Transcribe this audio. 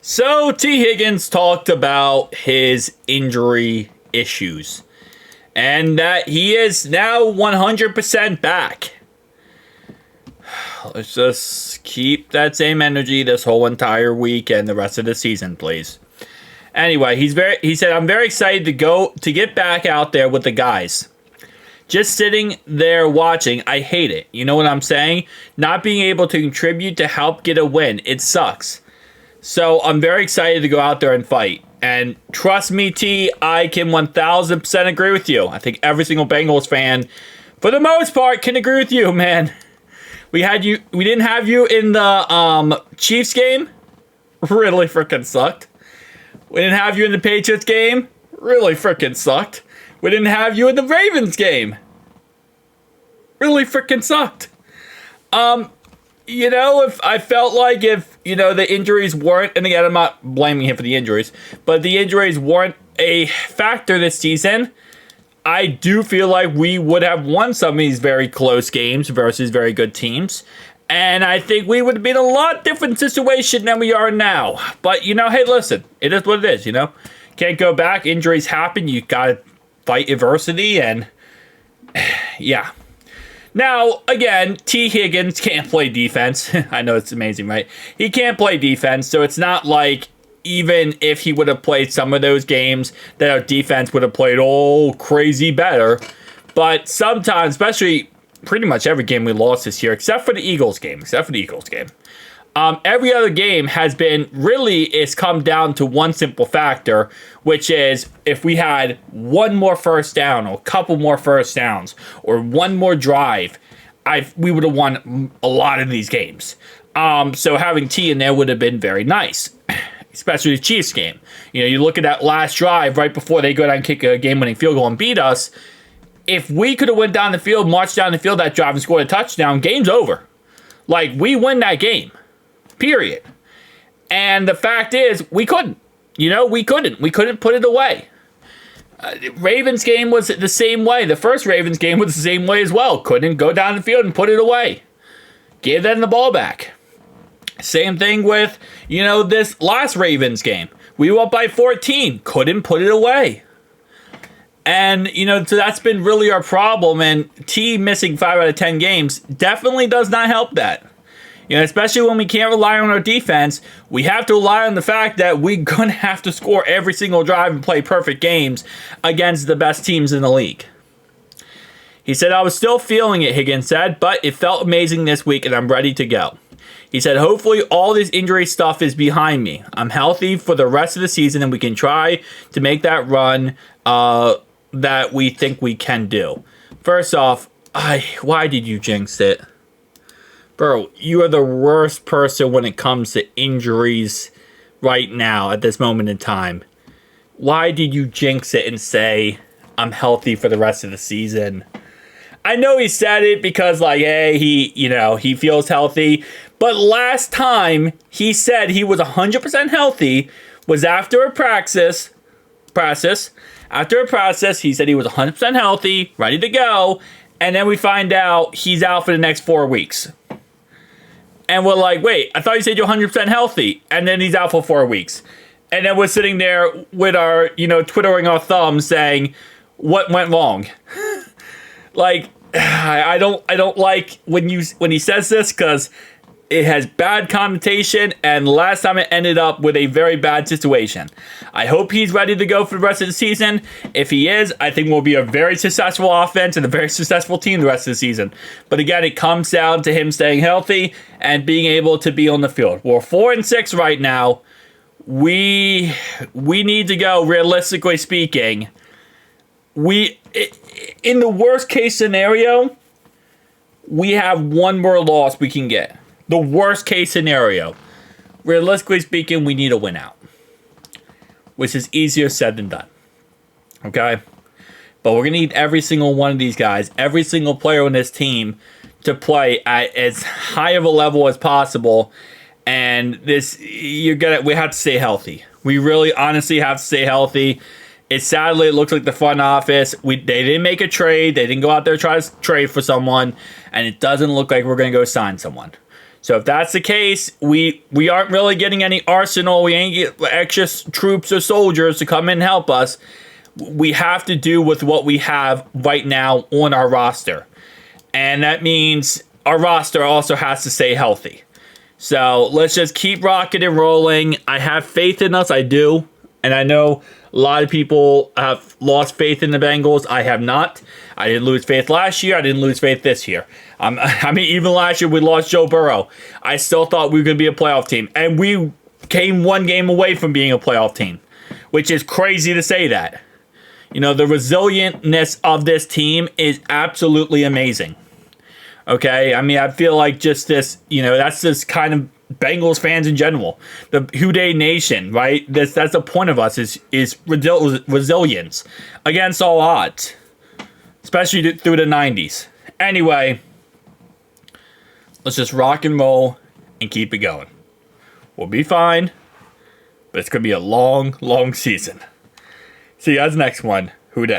So T. Higgins talked about his injury issues and that he is now 100% back. Let's just keep that same energy this whole entire week and the rest of the season, please. Anyway, he said, I'm very excited to get back out there with the guys. Just sitting there watching, I hate it. You know what I'm saying? Not being able to contribute to help get a win. It sucks. So I'm very excited to go out there and fight. And trust me, T, I can 1000% agree with you. I think every single Bengals fan, for the most part, can agree with you, man. We didn't have you in the Chiefs game. Really freaking sucked. We didn't have you in the Patriots game. Really freaking sucked. We didn't have you in the Ravens game. Really freaking sucked. If I felt like if the injuries weren't, and again, I'm not blaming him for the injuries, but the injuries weren't a factor this season, I do feel like we would have won some of these very close games versus very good teams. And I think we would be in a lot different situation than we are now. But, hey, listen, it is what it is, Can't go back. Injuries happen. You got to fight adversity. And, yeah. Now, again, T. Higgins can't play defense. I know it's amazing, right? He can't play defense, so it's not like even if he would have played some of those games that our defense would have played crazy better. But sometimes, especially pretty much every game we lost this year, except for the Eagles game. Every other game it's come down to one simple factor, which is if we had one more first down or a couple more first downs or one more drive, we would have won a lot of these games. So having T in there would have been very nice, especially the Chiefs game. You look at that last drive right before they go down and kick a game-winning field goal and beat us. If we could have went down the field, marched down the field that drive and scored a touchdown, game's over. Like, we win that game. Period. And the fact is, we couldn't. We couldn't put it away. Ravens game was the same way. The first Ravens game was the same way as well. Couldn't go down the field and put it away. Gave them the ball back. Same thing with, this last Ravens game. We were up by 14. Couldn't put it away. And, so that's been really our problem. And T missing 5 out of 10 games definitely does not help that. Especially when we can't rely on our defense, we have to rely on the fact that we're going to have to score every single drive and play perfect games against the best teams in the league. He said, I was still feeling it, Higgins said, but it felt amazing this week and I'm ready to go. He said, hopefully all this injury stuff is behind me. I'm healthy for the rest of the season and we can try to make that run that we think we can do. First off, why did you jinx it? Bro, you are the worst person when it comes to injuries right now at this moment in time. Why did you jinx it and say, I'm healthy for the rest of the season? I know he said it because, hey, he feels healthy. But last time he said he was 100% healthy was after a practice. After a practice, he said he was 100% healthy, ready to go. And then we find out he's out for the next 4 weeks. And we're like, wait, I thought you said you're 100% healthy. And then he's out for 4 weeks. And then we're sitting there with our, twiddling our thumbs saying, what went wrong? I don't like when he says this because it has bad connotation. And last time it ended up with a very bad situation. I hope he's ready to go for the rest of the season. If he is, I think we'll be a very successful offense and a very successful team the rest of the season. But again, it comes down to him staying healthy and being able to be on the field. We're 4-6 right now. We need to go, realistically speaking. In the worst case scenario, we have one more loss we can get. The worst case scenario. Realistically speaking, we need a win out. Which is easier said than done. Okay? But we're going to need every single one of these guys, every single player on this team, to play at as high of a level as possible. And we have to stay healthy. We really honestly have to stay healthy. Sadly, it looks like the front office, they didn't make a trade. They didn't go out there and try to trade for someone. And it doesn't look like we're going to go sign someone. So if that's the case, we aren't really getting any arsenal. We ain't get extra troops or soldiers to come in and help us. We have to do with what we have right now on our roster. And that means our roster also has to stay healthy. So let's just keep rocking and rolling. I have faith in us. I do. And I know a lot of people have lost faith in the Bengals. I have not. I didn't lose faith last year. I didn't lose faith this year. I mean, even last year we lost Joe Burrow. I still thought we were going to be a playoff team. And we came one game away from being a playoff team, which is crazy to say that. You know, the resilientness of this team is absolutely amazing. Okay? I mean, I feel like just this, you know, that's just kind of Bengals fans in general. The Houday Nation, right? That's the point of us is resilience against all odds. Especially through the 90s. Anyway, let's just rock and roll and keep it going. We'll be fine, but it's going to be a long, long season. See you guys next one. Houday.